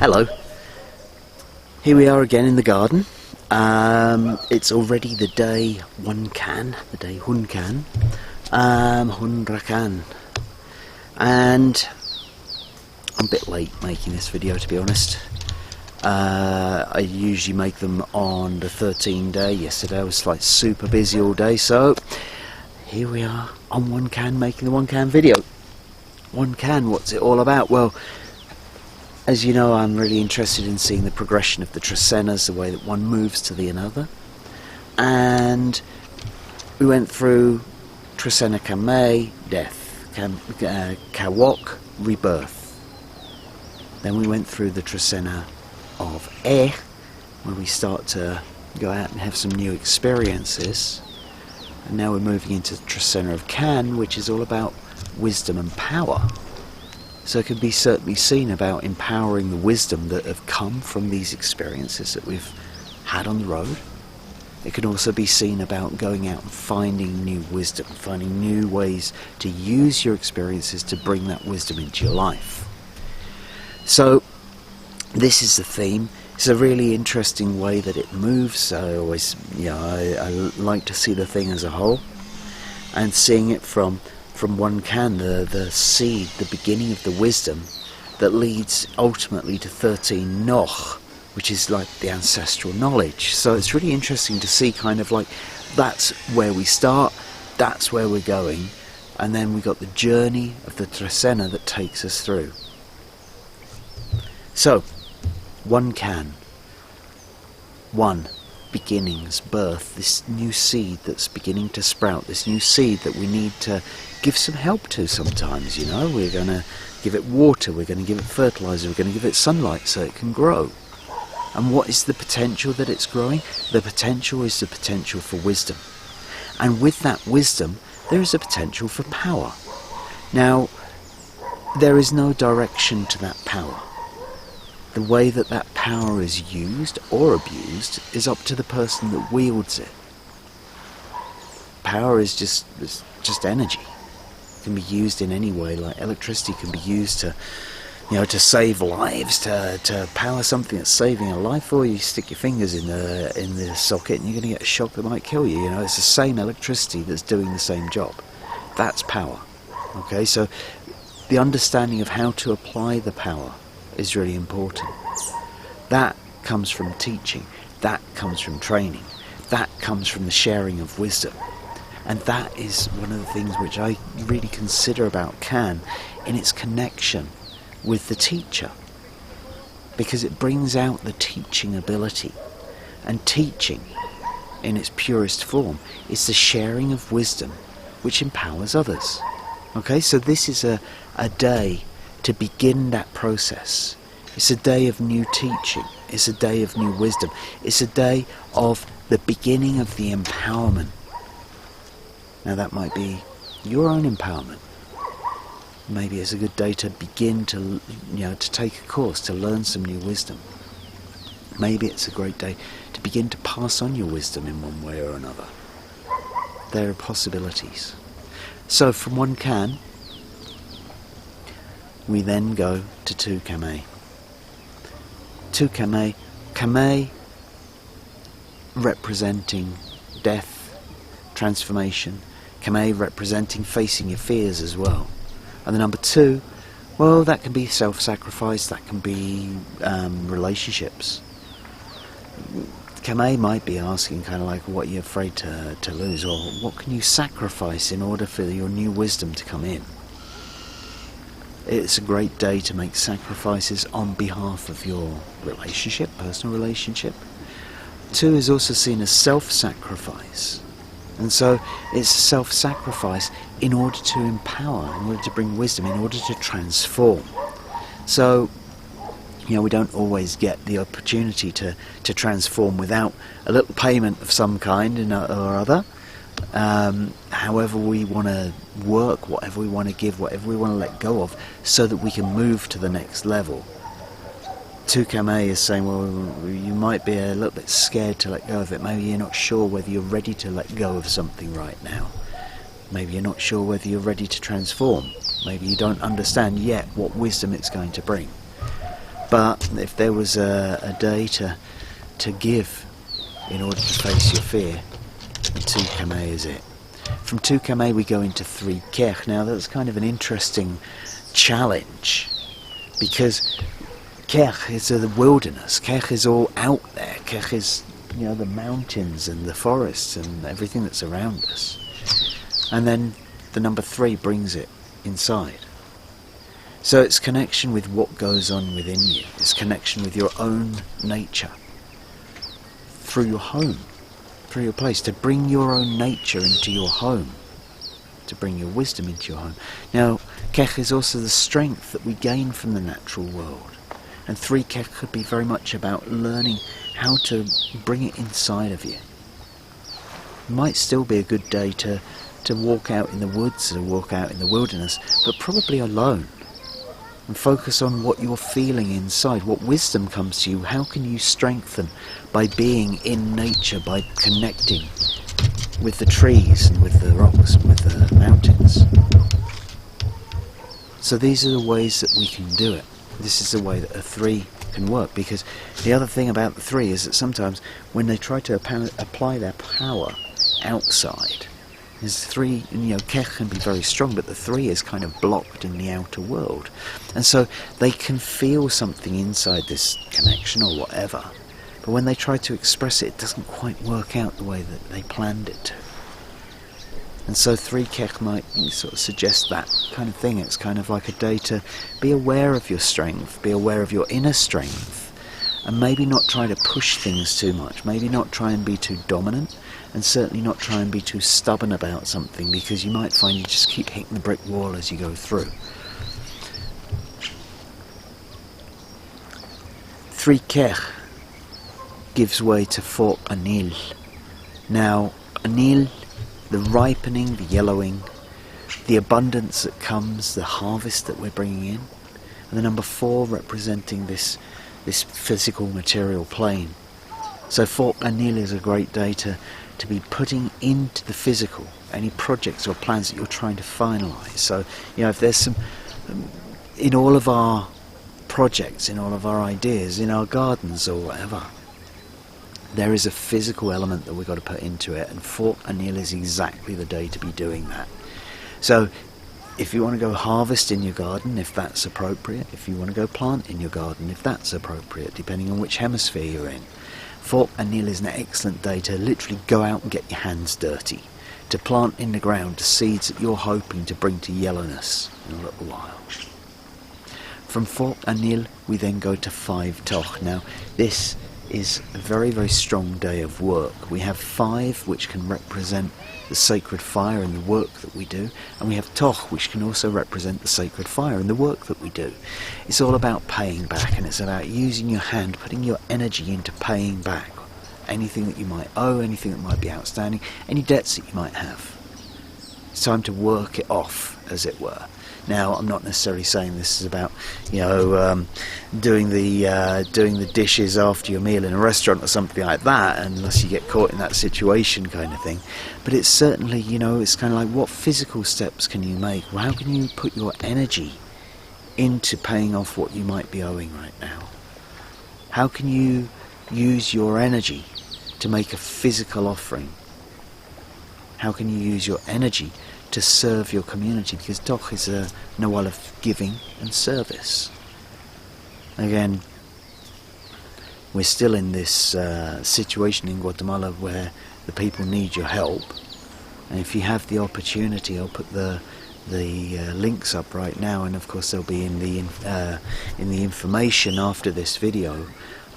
Hello. Here we are again in the garden. It's already the day the day Hun Kan, Hun Rakan, and I'm a bit late making this video, to be honest. I usually make them on the 13th day. Yesterday I was like super busy all day, so here we are on One Kan making the One Kan video. One Kan, what's it all about? Well, as you know, I'm really interested in seeing the progression of the Tresenas, the way that one moves to the another. And we went through Trecena of Kan, death, Kawok, rebirth. Then we went through the Trecena of where we start to go out and have some new experiences. And now we're moving into the Trecena of Kan, which is all about wisdom and power. So it can be certainly seen about empowering the wisdom that have come from these experiences that we've had on the road. It can also be seen about going out and finding new wisdom, finding new ways to use your experiences to bring that wisdom into your life. So this is the theme. It's a really interesting way that it moves. I always, I like to see the thing as a whole, and seeing it from One Kan, the seed, the beginning of the wisdom that leads ultimately to 13 Noch, which is like the ancestral knowledge. So it's really interesting to see kind of like that's where we start, that's where we're going, and then we got the journey of the Trecena that takes us through. So, One Kan, one, beginnings, birth, this new seed that's beginning to sprout, this new seed that we need to give some help to sometimes, We're going to give it water, we're going to give it fertilizer, we're going to give it sunlight so it can grow. And what is the potential that it's growing? The potential is the potential for wisdom. And with that wisdom, there is a potential for power. Now, there is no direction to that power. The way that that power is used or abused is up to the person that wields it. Power is just energy. It can be used in any way. Like electricity can be used to, to save lives, to power something that's saving a life. Or you stick your fingers in the socket and you're going to get a shock that might kill you. It's the same electricity that's doing the same job. That's power. Okay, so the understanding of how to apply the power is really important. That comes from teaching, that comes from training, that comes from the sharing of wisdom. And that is one of the things which I really consider about Kan in its connection with the teacher, because it brings out the teaching ability. And teaching, in its purest form, is the sharing of wisdom which empowers others. Okay, so this is a day to begin that process. It's a day of new teaching. It's a day of new wisdom. It's a day of the beginning of the empowerment. Now that might be your own empowerment. Maybe it's a good day to begin to, to take a course, to learn some new wisdom. Maybe it's a great day to begin to pass on your wisdom in one way or another. There are possibilities. So from One Kan, we then go to Tu Kame. Tu Kame, Kame representing death, transformation, Kame representing facing your fears as well. And the number 2, well, that can be self-sacrifice, that can be relationships. Kame might be asking kind of like what you're afraid to lose, or what can you sacrifice in order for your new wisdom to come in. It's a great day to make sacrifices on behalf of your relationship, personal relationship. 2 is also seen as self-sacrifice. And so it's self-sacrifice in order to empower, in order to bring wisdom, in order to transform. So, we don't always get the opportunity to transform without a little payment of some kind or other. However we want to work, whatever we want to give, whatever we want to let go of, so that we can move to the next level. Tu Kame is saying, well, you might be a little bit scared to let go of it. Maybe you're not sure whether you're ready to let go of something right now. Maybe you're not sure whether you're ready to transform. Maybe you don't understand yet what wisdom it's going to bring. But if there was a day to give in order to face your fear, the 2 kame is it. From 2 kame we go into 3 kech. Now that's kind of an interesting challenge, because kech is the wilderness. Kech is all out there. Kech is, the mountains and the forests and everything that's around us. And then the number 3 brings it inside. So it's connection with what goes on within you. It's connection with your own nature. Through your home. Through your place. To bring your own nature into your home. To bring your wisdom into your home. Now, kech is also the strength that we gain from the natural world. And 3 kech could be very much about learning how to bring it inside of you. It might still be a good day to walk out in the woods or walk out in the wilderness, but probably alone. And focus on what you're feeling inside, what wisdom comes to you. How can you strengthen by being in nature, by connecting with the trees and with the rocks and with the mountains? So these are the ways that we can do it. This is the way that a 3 can work, because the other thing about the 3 is that sometimes when they try to apply their power outside, there's 3, kech can be very strong, but the 3 is kind of blocked in the outer world. And so they can feel something inside this connection or whatever, but when they try to express it, it doesn't quite work out the way that they planned it to. And so 3 kech might sort of suggest that kind of thing. It's kind of like a day to be aware of your strength, be aware of your inner strength, and maybe not try to push things too much, maybe not try and be too dominant, and certainly not try and be too stubborn about something, because you might find you just keep hitting the brick wall as you go through. 3 kech gives way to 4 anil. Now, anil, the ripening, the yellowing, the abundance that comes, the harvest that we're bringing in, and the number 4 representing this physical material plane. So 4 anil is a great day to be putting into the physical any projects or plans that you're trying to finalise. So, if there's some, in all of our projects, in all of our ideas, in our gardens or whatever, there is a physical element that we've got to put into it, and 4 anil is exactly the day to be doing that. So if you want to go harvest in your garden, if that's appropriate, if you want to go plant in your garden, if that's appropriate, depending on which hemisphere you're in, 4 anil is an excellent day to literally go out and get your hands dirty, to plant in the ground the seeds that you're hoping to bring to yellowness in a little while. From 4 anil we then go to 5 toch. Now this is a very, very strong day of work. We have 5, which can represent the sacred fire and the work that we do, and we have toch, which can also represent the sacred fire and the work that we do. It's all about paying back, and it's about using your hand, putting your energy into paying back anything that you might owe, anything that might be outstanding, any debts that you might have. It's time to work it off, as it were. Now, I'm not necessarily saying this is about, doing the dishes after your meal in a restaurant or something like that, unless you get caught in that situation kind of thing. But it's certainly, it's kind of like, what physical steps can you make? Well, how can you put your energy into paying off what you might be owing right now? How can you use your energy to make a physical offering? How can you use your energy to serve your community? Because toch is a nawal of giving and service. Again, we're still in this situation in Guatemala where the people need your help, and if you have the opportunity, I'll put the links up right now, and of course they'll be in the information after this video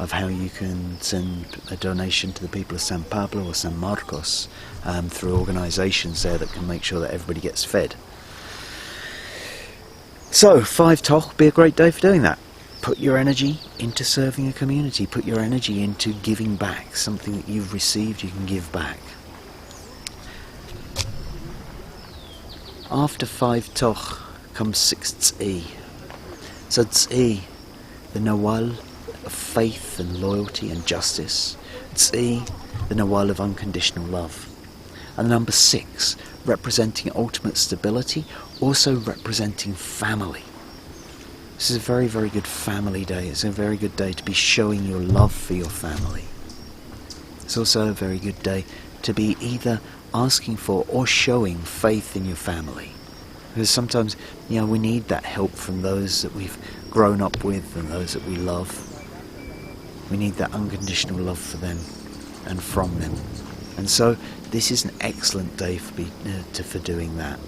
of how you can send a donation to the people of San Pablo or San Marcos through organisations there that can make sure that everybody gets fed. So 5 toch would be a great day for doing that. Put your energy into serving a community, put your energy into giving back. Something that you've received, you can give back. After 5 toch comes 6 tz'i. So tz'i, the nawal of faith and loyalty and justice. Tz'i, the nawal of unconditional love. And the number 6, representing ultimate stability, also representing family. This is a very, very good family day. It's a very good day to be showing your love for your family. It's also a very good day to be either asking for or showing faith in your family. Because sometimes, we need that help from those that we've grown up with and those that we love. We need that unconditional love for them and from them. And so this is an excellent day for doing that.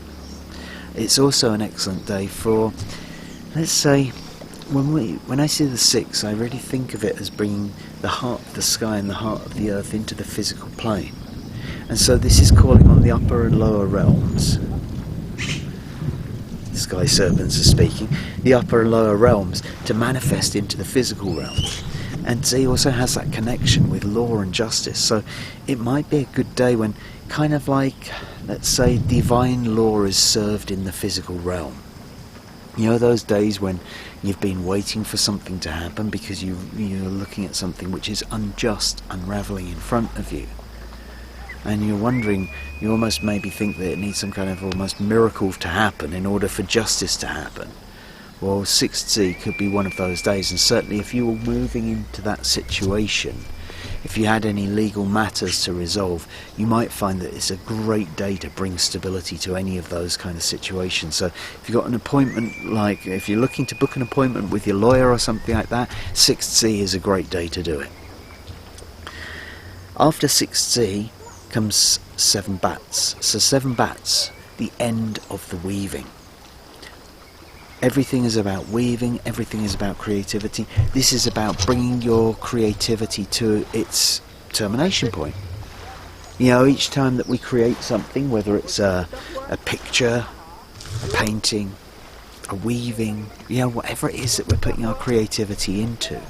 It's also an excellent day for, let's say, when I see the 6, I really think of it as bringing the heart of the sky and the heart of the earth into the physical plane. And so this is calling on the upper and lower realms. The sky serpents are speaking, the upper and lower realms to manifest into the physical realm. And he also has that connection with law and justice. So it might be a good day when kind of like, let's say, divine law is served in the physical realm. Those days when you've been waiting for something to happen because you're looking at something which is unjust unravelling in front of you. And you're wondering, you almost maybe think that it needs some kind of almost miracle to happen in order for justice to happen. Well, 6th could be one of those days, and certainly if you were moving into that situation, if you had any legal matters to resolve, you might find that it's a great day to bring stability to any of those kind of situations. So if you've got an appointment, like if you're looking to book an appointment with your lawyer or something like that, 6th is a great day to do it. After 6th comes 7 bats. So 7 bats, the end of the weaving. Everything is about weaving, everything is about creativity. This is about bringing your creativity to its termination point. Each time that we create something, whether it's a picture, a painting, a weaving, whatever it is that we're putting our creativity into,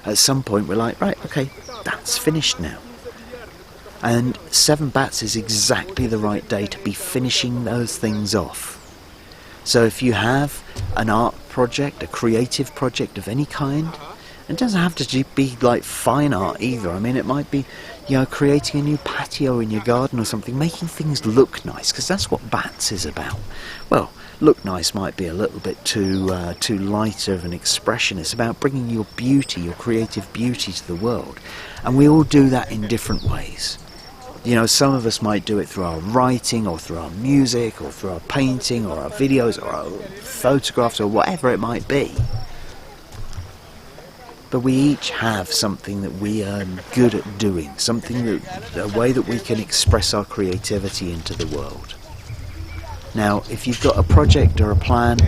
at some point we're like, right, okay, that's finished now. And 7 bats is exactly the right day to be finishing those things off. So if you have an art project, a creative project of any kind, it doesn't have to be like fine art either. I mean, it might be, creating a new patio in your garden or something, making things look nice, because that's what bats is about. Well, look nice might be a little bit too light of an expression. It's about bringing your beauty, your creative beauty to the world. And we all do that in different ways. Some of us might do it through our writing or through our music or through our painting or our videos or our photographs or whatever it might be. But we each have something that we are good at doing, a way that we can express our creativity into the world. Now, if you've got a project or a plan,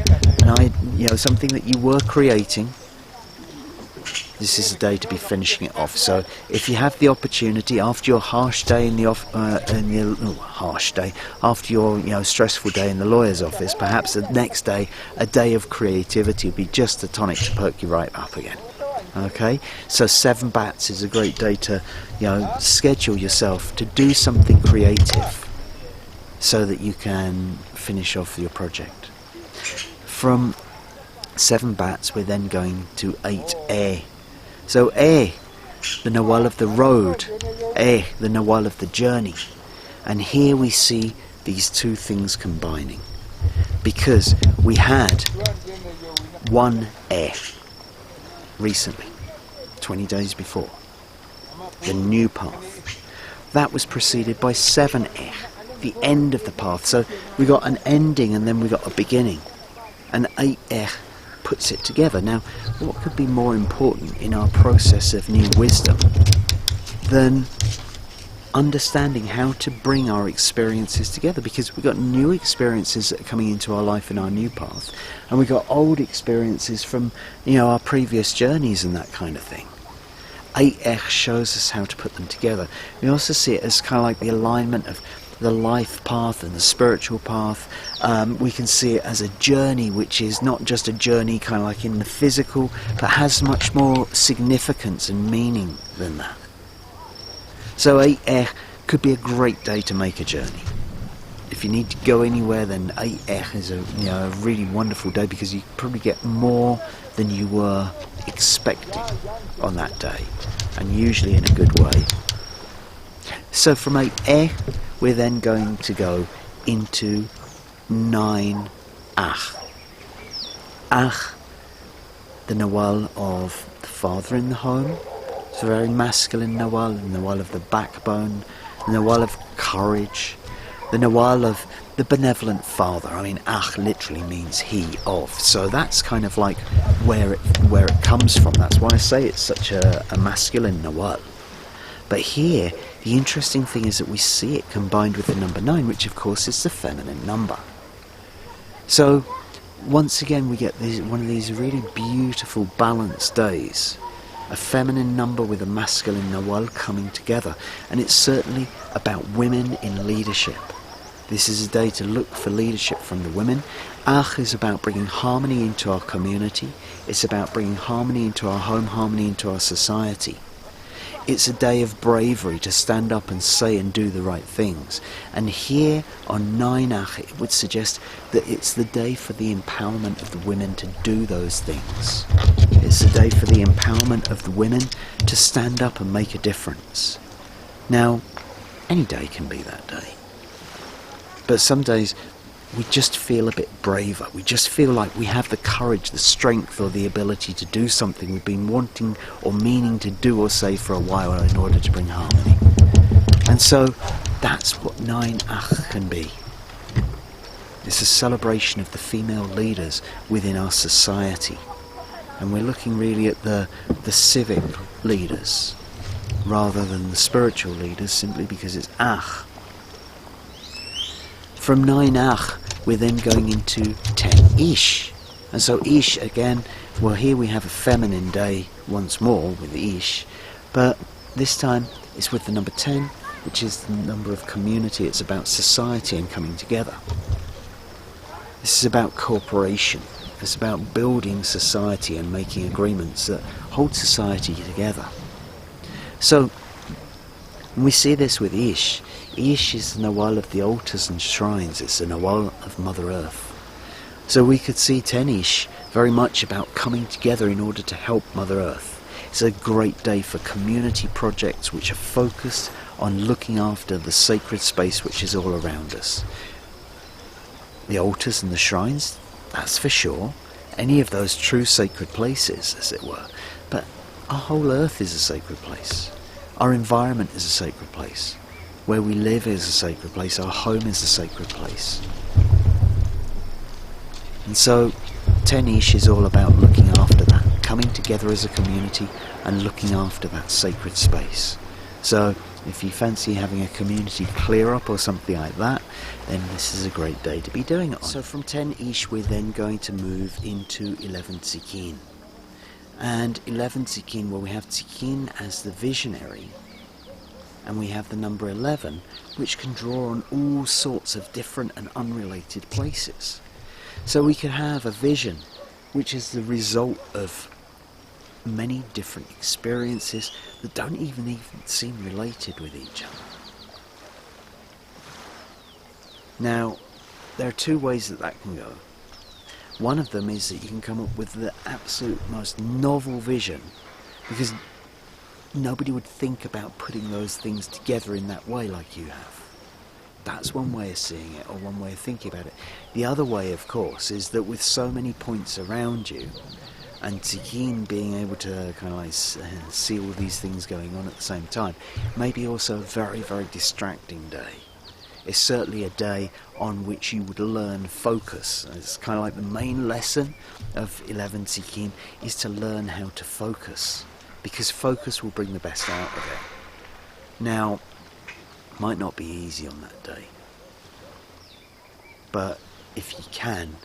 and something that you were creating, this is the day to be finishing it off. So if you have the opportunity after your harsh day after your stressful day in the lawyer's office, perhaps the next day, a day of creativity would be just the tonic to perk you right up again. Okay, so 7 bats is a great day to schedule yourself to do something creative so that you can finish off your project. From 7 bats we're then going to 8 So the Nawal of the road, the Nawal of the journey. And here we see these two things combining. Because we had 1 recently, 20 days before, the new path. That was preceded by 7 the end of the path. So we got an ending and then we got a beginning. And 8 puts it together. Now, what could be more important in our process of new wisdom than understanding how to bring our experiences together? Because we've got new experiences that are coming into our life in our new path, and we've got old experiences from our previous journeys and that kind of thing. 8 shows us how to put them together. We also see it as kind of like the alignment of the life path and the spiritual path. We can see it as a journey which is not just a journey kind of like in the physical, but has much more significance and meaning than that. So 8 could be a great day to make a journey. If you need to go anywhere, then 8 is a really wonderful day, because you probably get more than you were expecting on that day, and usually in a good way. So from 8 we're then going to go into 9 Ach. Ach the Nawal of the father in the home. It's a very masculine Nawal, the Nawal of the backbone, the Nawal of courage, the Nawal of the benevolent father. I mean, Ach literally means he of. So that's kind of like where it comes from. That's why I say it's such a masculine Nawal. But here, the interesting thing is that we see it combined with the number 9, which of course is the feminine number. So once again we get one of these really beautiful balanced days. A feminine number with a masculine Nawal coming together. And it's certainly about women in leadership. This is a day to look for leadership from the women. Ach is about bringing harmony into our community. It's about bringing harmony into our home, harmony into our society. It's a day of bravery to stand up and say and do the right things. And here on 9 Ach, it would suggest that it's the day for the empowerment of the women to do those things. It's a day for the empowerment of the women to stand up and make a difference. Now, any day can be that day. But some days we just feel a bit braver. We just feel like we have the courage, the strength or the ability to do something we've been wanting or meaning to do or say for a while in order to bring harmony. And so that's what 9 Ach can be. It's a celebration of the female leaders within our society. And we're looking really at the civic leaders rather than the spiritual leaders, simply because it's Ach. From 9 Ach, we're then going into 10 Ish. And so Ish, again, well, here we have a feminine day once more with Ish, but this time it's with the number 10, which is the number of community. It's about society and coming together. This is about cooperation. It's about building society and making agreements that hold society together. So, when we see this with Ish, Ish is the Nawal of the altars and shrines. It's the Nawal of Mother Earth. So we could see 10 Ish very much about coming together in order to help Mother Earth. It's a great day for community projects which are focused on looking after the sacred space which is all around us. The altars and the shrines, that's for sure. Any of those true sacred places, as it were. But our whole earth is a sacred place. Our environment is a sacred place. Where we live is a sacred place. Our home is a sacred place. And so 10 Ish is all about looking after that, coming together as a community and looking after that sacred space. So if you fancy having a community clear up or something like that, then this is a great day to be doing it on. So from 10 Ish we're then going to move into 11 Tzikin. And 11 Tzikin, well, we have Tzikin as the visionary, and we have the number 11, which can draw on all sorts of different and unrelated places. So we could have a vision, which is the result of many different experiences that don't even seem related with each other. Now, there are two ways that can go. One of them is that you can come up with the absolute most novel vision, because nobody would think about putting those things together in that way like you have. That's one way of seeing it, or one way of thinking about it. The other way, of course, is that with so many points around you, and Tzikin being able to kind of like see all these things going on at the same time, may be also a very, very distracting day. It's certainly a day on which you would learn focus. It's kind of like the main lesson of 11 Tzikin is to learn how to focus, because focus will bring the best out of it. Now, it might not be easy on that day, but if you can,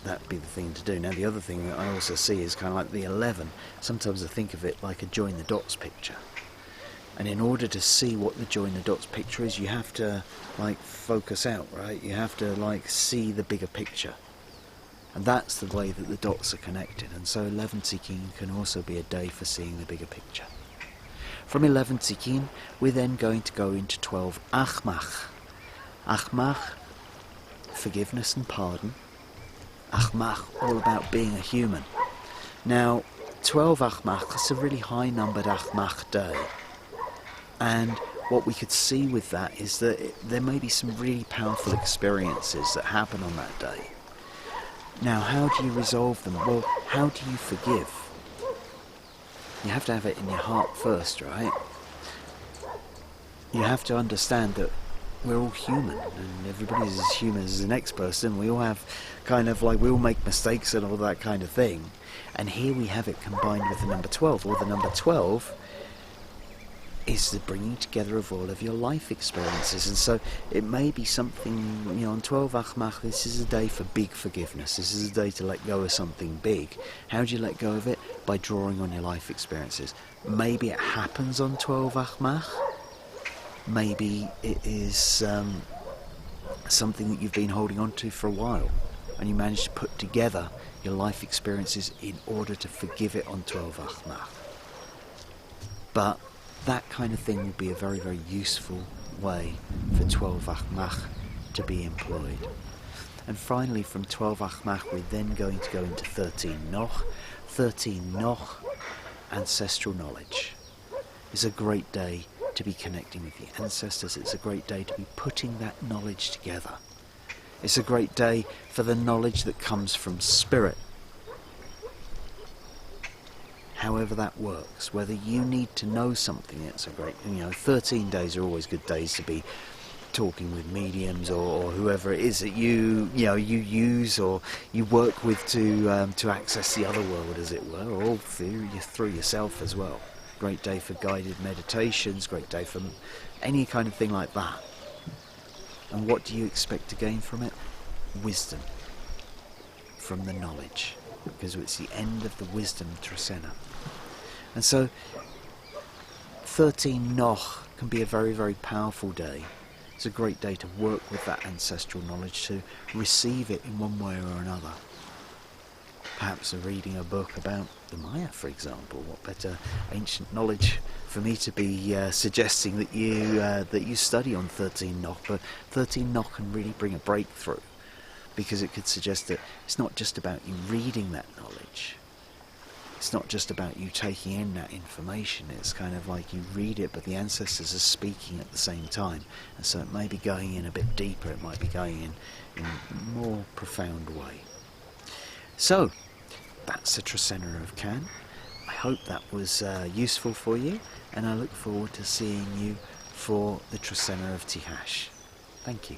that'd be the thing to do. Now, the other thing that I also see is kind of like the 11. Sometimes I think of it like a join the dots picture. And in order to see what the join the dots picture is, you have to like focus out, right? You have to like see the bigger picture. And that's the way that the dots are connected. And so 11 Tzikin can also be a day for seeing the bigger picture. From 11 Tzikin, we're then going to go into 12 Achmach. Achmach, forgiveness and pardon. Achmach, all about being a human. Now, 12 Achmach, that's a really high numbered Achmach day. And what we could see with that is that there may be some really powerful experiences that happen on that day. Now, how do you resolve them? Well, how do you forgive? You have to have it in your heart first, right? You have to understand that we're all human, and everybody's as human as the next person. We all have we all make mistakes and all that kind of thing. And here we have it combined with the number 12. Well, the number 12 is the bringing together of all of your life experiences. And so it may be something, on 12 Achmach, this is a day for big forgiveness. This is a day to let go of something big. How do you let go of it? By drawing on your life experiences. Maybe it happens on 12 Achmach. Maybe it is something that you've been holding on to for a while, and you manage to put together your life experiences in order to forgive it on 12 Achmach. But that kind of thing would be a very, very useful way for 12 Achmach to be employed. And finally, from 12 Achmach, we're then going to go into 13 Noch. 13 Noch, ancestral knowledge. It's a great day to be connecting with the ancestors. It's a great day to be putting that knowledge together. It's a great day for the knowledge that comes from spirit. However that works, whether you need to know something, it's a great, 13 days are always good days to be talking with mediums or whoever it is that you use or you work with to access the other world, as it were, or through yourself as well. Great day for guided meditations, great day for any kind of thing like that. And what do you expect to gain from it? Wisdom from the knowledge, because it's the end of the wisdom Trecena. And so 13 Noch can be a very, very powerful day. It's a great day to work with that ancestral knowledge, to receive it in one way or another. Perhaps reading a book about the Maya, for example. What better ancient knowledge for me to be suggesting that you study on 13 Noch. But 13 Noch can really bring a breakthrough, because it could suggest that it's not just about you reading that knowledge. It's not just about you taking in that information. It's kind of like you read it, but the ancestors are speaking at the same time. And so it may be going in a bit deeper. It might be going in a more profound way. So, that's the Trecena of Kan. I hope that was useful for you, and I look forward to seeing you for the Trecena of Tihash. Thank you.